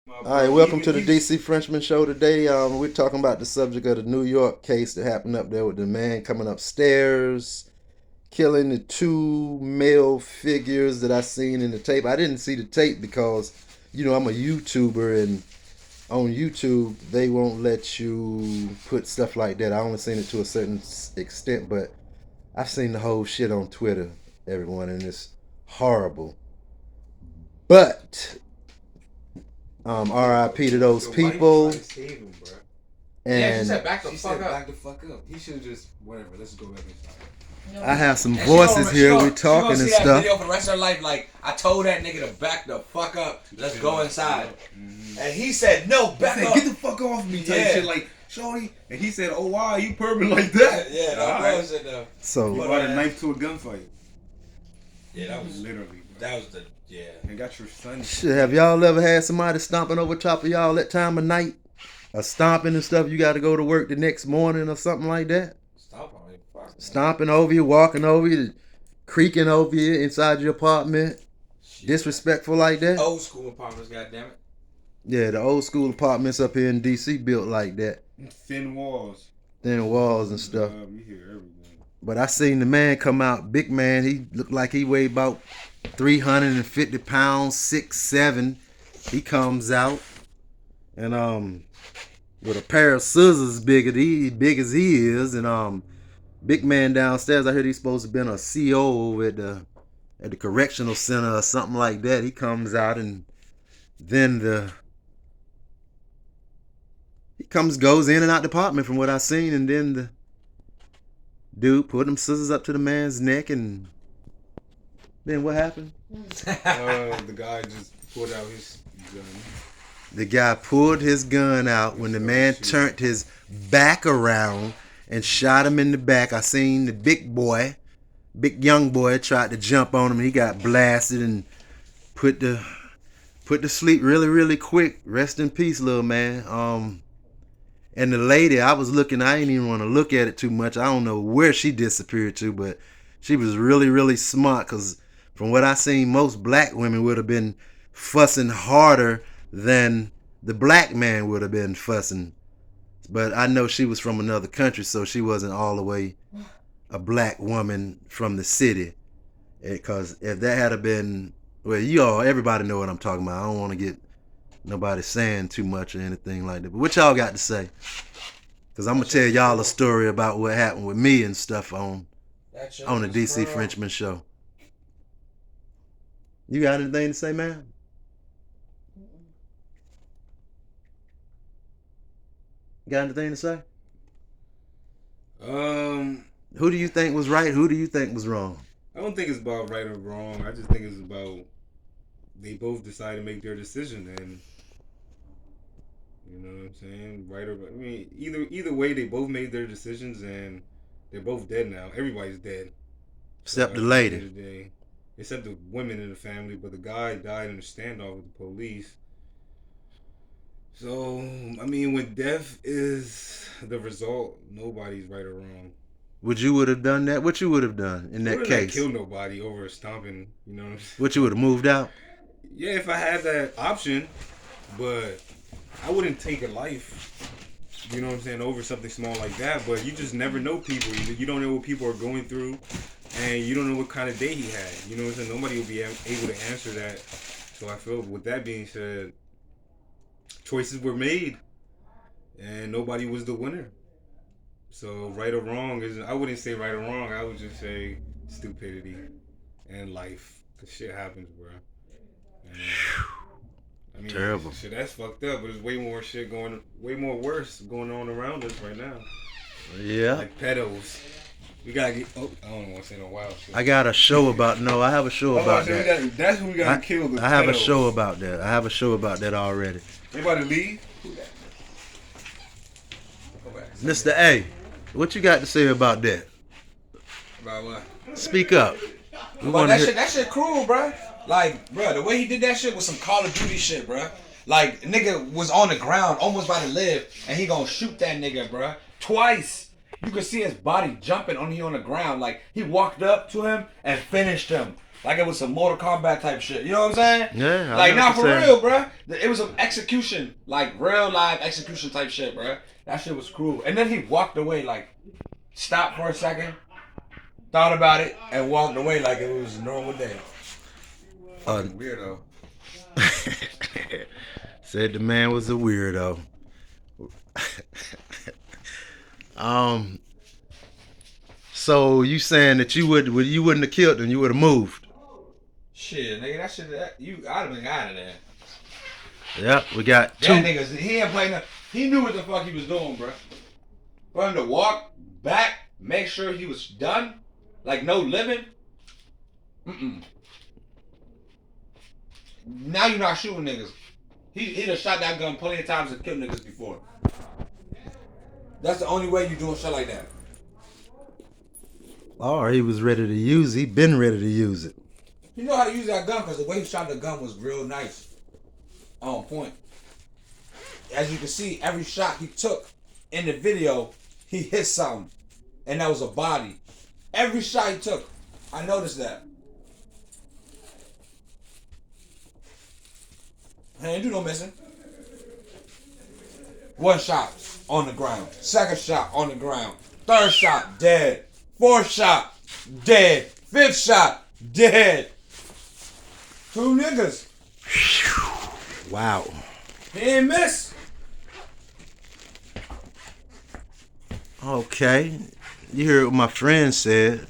All right, welcome to the DC Frenchman Show today. We're talking about the subject of the New York case that happened up there with the man coming upstairs, killing the two male figures that I seen in the tape. I didn't see the tape because, I'm a YouTuber, and on YouTube they won't let you put stuff like that. I only seen it to a certain extent, but I've seen the whole shit on Twitter, everyone, and it's horrible. But RIP to those Your wife people. tried to save him, bro. Yeah, she And said back the She fuck said up. back the fuck up. He should have just whatever. Let's go back inside. I have some And voices here. We're she talking gonna and see that stuff. video for the rest of her life. Like, I told that nigga to back the fuck up. Let's go inside. And he said, no, back Said, up. get the fuck off me, type Yeah. shit like shorty. And he said, oh wow, you perving like that. Yeah, All that right. was it though. So You brought a knife to a gunfight. Yeah, that was Literally, bro. that was the yeah. And got your son. shit, have y'all ever had somebody stomping over top of y'all that time of night? Or stomping and stuff, you got to go to work the next morning or something like that? Stop on me, fuck. Stomping over you, walking over you, creaking over you inside your apartment. Shit. Disrespectful like that? Old school apartments, goddammit. Yeah, the old school apartments up here in DC built like that. Thin walls. Thin walls and stuff. We hear everything. But I seen the man come out, big man. He looked like he weighed about 350 pounds, 6'7". He comes out and with a pair of scissors big as he is, and big man downstairs. I heard he's supposed to be a CO over at the correctional center or something like that. He comes out and then goes in and out the apartment from what I seen, and then the dude put them scissors up to the man's neck, and then what happened? The guy just pulled out his gun. The guy pulled his gun out when the man turned his back around and shot him in the back. I seen the big young boy tried to jump on him. He got blasted and put to sleep really, really quick. Rest in peace, little man. And the lady, I was looking, I didn't even want to look at it too much. I don't know where she disappeared to, but she was really, really smart, because from what I seen, most black women would have been fussing harder than the black man would have been fussing. But I know she was from another country, so she wasn't all the way a black woman from the city. Because if that had been, well, everybody know what I'm talking about. I don't want to get nobody saying too much or anything like that. But what y'all got to say? Because I'm going to tell y'all a story about what happened with me and stuff on the DC Frenchman Show. You got anything to say, man? Got anything to say? Who do you think was right? Who do you think was wrong? I don't think it's about right or wrong. I just think it's about they both decide to make their decision, and you know what I'm saying, right or I mean, either way, they both made their decisions, and they're both dead now. Everybody's dead Except the at lady. end of the day. Except the women in the family, but the guy died in a standoff with the police. So I mean, when death is the result, nobody's right or wrong. Would you would have done that? What you would have done in that Wouldn't case? kill nobody over stomping, you know. What you would have moved out? Yeah, if I had that option, but I wouldn't take a life, you know what I'm saying, over something small like that. But you just never know people. You don't know what people are going through, and you don't know what kind of day he had. You know what I'm saying? Nobody will be able to answer that. So I feel, with that being said, choices were made, and nobody was the winner. So right or wrong I wouldn't say right or wrong. I would just say stupidity and life. Cause shit happens, bro. And, I mean, Terrible. Shit, that's fucked up. But there's way more worse going on around us right now. Yeah. Like pedos. We gotta get. Oh, I don't want to say no wild shit. I got a show about. No, I have a show about that. That's who we gotta kill. I have a show about that. I have a show about that already. Anybody leave? Mr. A, what you got to say about that? About what? Speak up. We But want to hear. that shit cruel, bro. Like, bro, the way he did that shit was some Call of Duty shit, bro. Like, nigga was on the ground, almost about to live, and he gonna shoot that nigga, bro. Twice. You could see his body jumping on the ground. Like, he walked up to him and finished him. like it was some Mortal Kombat type shit. You know what I'm saying? Yeah, I like know not what for you're real, bruh. It was some execution, like real live execution type shit, bruh. That shit was cool. And then he walked away, like stopped for a second, thought about it, and walked away like it was a normal day. Fucking weirdo. Said the man was a weirdo. So you saying that you wouldn't have killed him? You would have moved? Shit, nigga, that shit, I'd have been out of there. Yep, we got two. That nigga, he ain't playing nothing. He knew what the fuck he was doing, bro. For him to walk back, make sure he was done, like no living. Now you're not shooting niggas. He done shot that gun plenty of times and killed niggas before. That's the only way you doing shit like that. Or he was ready to use it. He been ready to use it. He know how to use that gun because the way he shot the gun was real nice. On point. As you can see, every shot he took in the video, he hit something. And that was a body. Every shot he took, I noticed that. I ain't do no missing. One shot on the ground. Second shot on the ground. Third shot, dead. Fourth shot, dead. Fifth shot, dead. 2 niggas. Wow. He ain't miss. Okay. You heard what my friend said.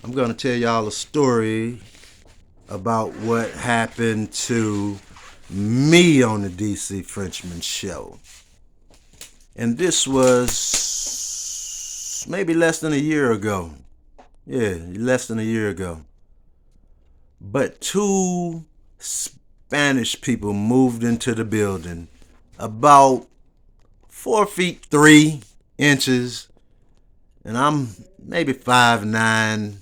I'm going to tell y'all a story about what happened to me on the DC Frenchman show. And this was maybe less than a year ago. Yeah, less than a year ago. But 2 Spanish people moved into the building about 4 feet 3 inches, and I'm maybe 5'9".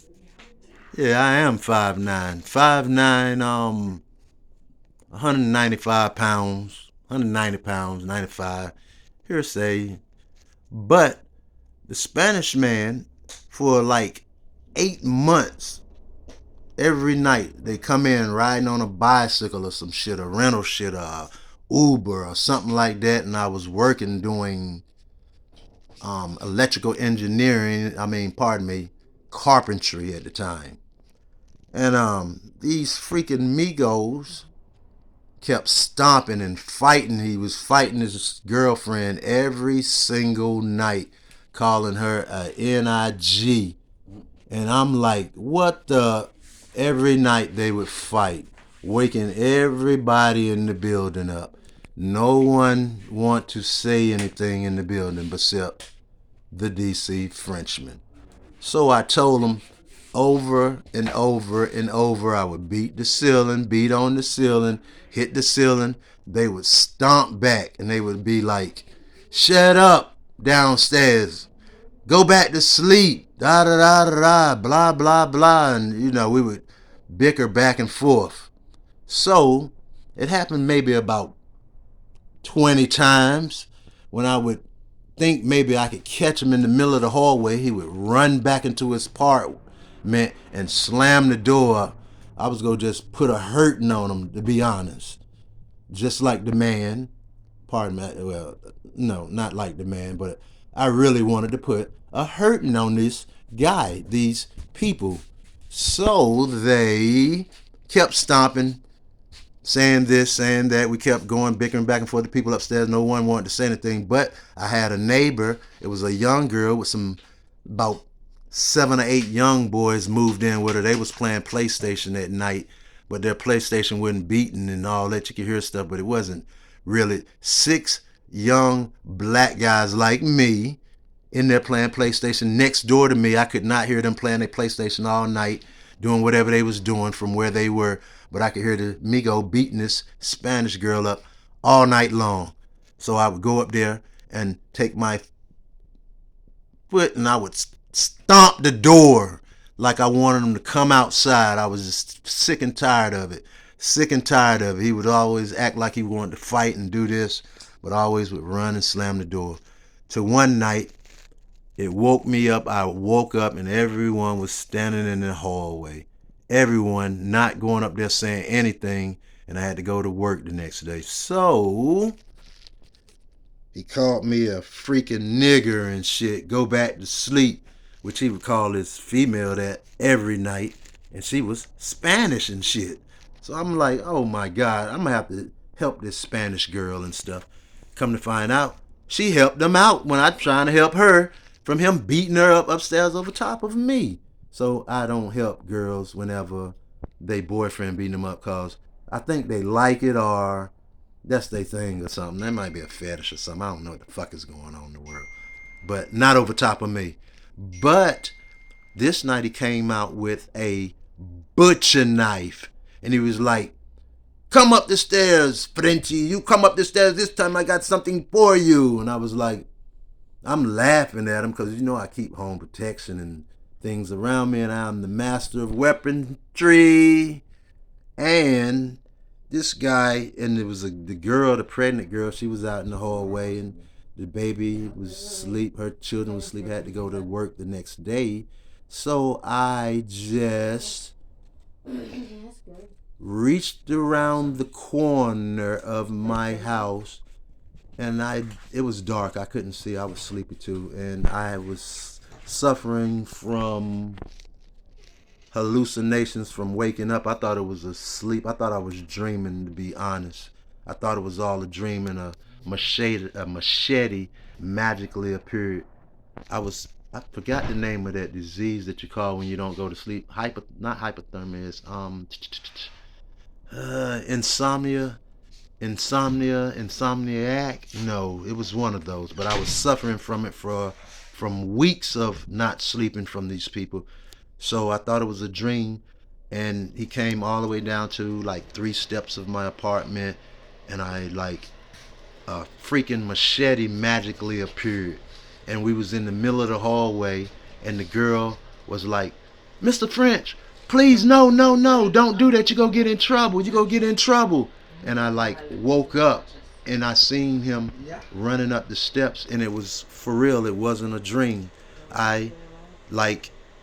Yeah, I am 5'9". 5'9", 195 pounds, 190 pounds, 95. Hearsay. But the Spanish man, for like 8 months, every night they come in riding on a bicycle or some shit, a rental shit, or Uber or something like that. And I was working doing electrical engineering. Carpentry at the time. And these freaking Migos kept stomping and fighting. He was fighting his girlfriend every single night, calling her a NIG. And I'm like, what the? Every night they would fight, waking everybody in the building up. No one want to say anything in the building except the DC Frenchman. So I told them over and over and over, I would beat the ceiling, beat on the ceiling, hit the ceiling. They would stomp back and they would be like, shut up downstairs. Go back to sleep. Da da da da da. Blah blah blah. And we would bicker back and forth. So it happened maybe about 20 times. When I would think maybe I could catch him in the middle of the hallway, he would run back into his apartment and slam the door. I was gonna just put a hurting on him, to be honest. Just like the man. Pardon me. Well, no, not like the man, but I really wanted to put a hurting on this guy, these people. So they kept stomping, saying this, saying that. We kept going, bickering back and forth. The people upstairs, no one wanted to say anything. But I had a neighbor. It was a young girl with about 7 or 8 young boys moved in with her. They was playing PlayStation at night, but their PlayStation wasn't beating and all that. You could hear stuff, but it wasn't really. 6 young black guys like me in there playing PlayStation next door to me. I could not hear them playing their PlayStation all night, doing whatever they was doing from where they were, but I could hear the Migo beating this Spanish girl up all night long. So I would go up there and take my foot and I would stomp the door like I wanted him to come outside. I was just sick and tired of it. He would always act like he wanted to fight and do this, but always would run and slam the door. To one night, It woke me up. I woke up and everyone was standing in the hallway. Everyone not going up there saying anything, and I had to go to work the next day. So he called me a freaking nigger and shit. Go back to sleep, which he would call his female that every night, and she was Spanish and shit. So I'm like, oh my God, I'm gonna have to help this Spanish girl and stuff. Come to find out, she helped him out when I'm trying to help her from him beating her up upstairs over top of me. So I don't help girls whenever they boyfriend beating them up, cause I think they like it or that's their thing or something. That might be a fetish or something. I don't know what the fuck is going on in the world. But not over top of me. But this night he came out with a butcher knife. And he was like, come up the stairs, Frenchy. You come up the stairs. This time I got something for you. And I was like, I'm laughing at him because, you know, I keep home protection and things around me. And I'm the master of weaponry. And this guy, and it was the girl, the pregnant girl, she was out in the hallway and the baby was asleep, her children was asleep, had to go to work the next day. So I just reached around the corner of my house and it was dark, I couldn't see, I was sleepy too, and I was suffering from hallucinations from waking up. I thought it was a sleep. I thought I was dreaming, to be honest. I thought it was all a dream and a machete magically appeared. I forgot the name of that disease that you call when you don't go to sleep. Not hypothermia, it's insomniac. No, it was one of those, but I was suffering from it from weeks of not sleeping from these people. So I thought it was a dream, and he came all the way down to like 3 steps of my apartment, and I like a freaking machete magically appeared, and we was in the middle of the hallway, and the girl was like, Mr. French, please, no, don't do that, you go get in trouble. And I like woke up, and I seen him running up the steps, and it was for real, it wasn't a dream. I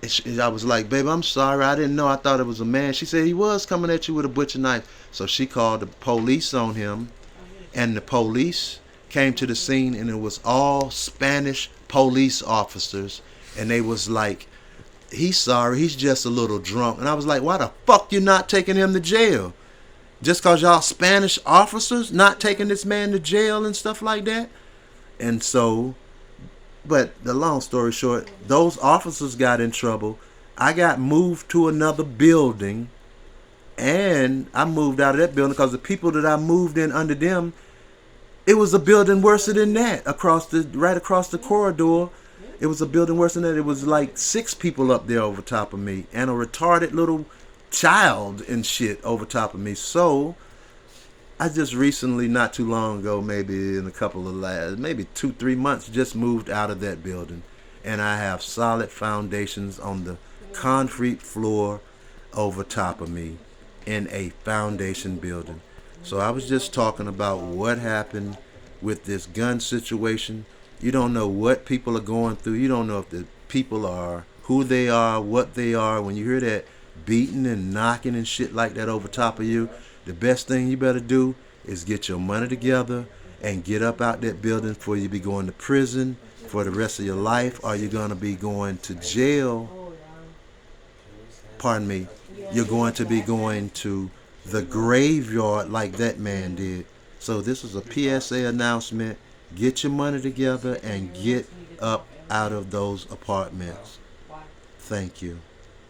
was like, baby, I'm sorry, I didn't know, I thought it was a man. She said he was coming at you with a butcher knife. So she called the police on him, and the police came to the scene, and it was all Spanish police officers, and they was like, he's sorry, he's just a little drunk. And I was like, why the fuck you not taking him to jail? Just cause y'all Spanish officers not taking this man to jail and stuff like that? And so, but the long story short, those officers got in trouble. I got moved to another building, and I moved out of that building because the people that I moved in under them, it was a building worse than that. Right across the corridor, it was a building worse than that. It was like 6 people up there over top of me, and a retarded little child and shit over top of me. So I just recently, not too long ago, maybe in a couple of maybe 2-3 months, just moved out of that building, and I have solid foundations on the concrete floor over top of me in a foundation building. So I was just talking about what happened with this gun situation. You don't know what people are going through. You don't know if the people are who they are, what they are. When you hear that beating and knocking and shit like that over top of you, the best thing you better do is get your money together and get up out that building before you be going to prison for the rest of your life, or you're going to be going to jail. Pardon me. You're going to be going to the graveyard like that man did. So this is a PSA announcement. Get your money together and get up out of those apartments. Thank you.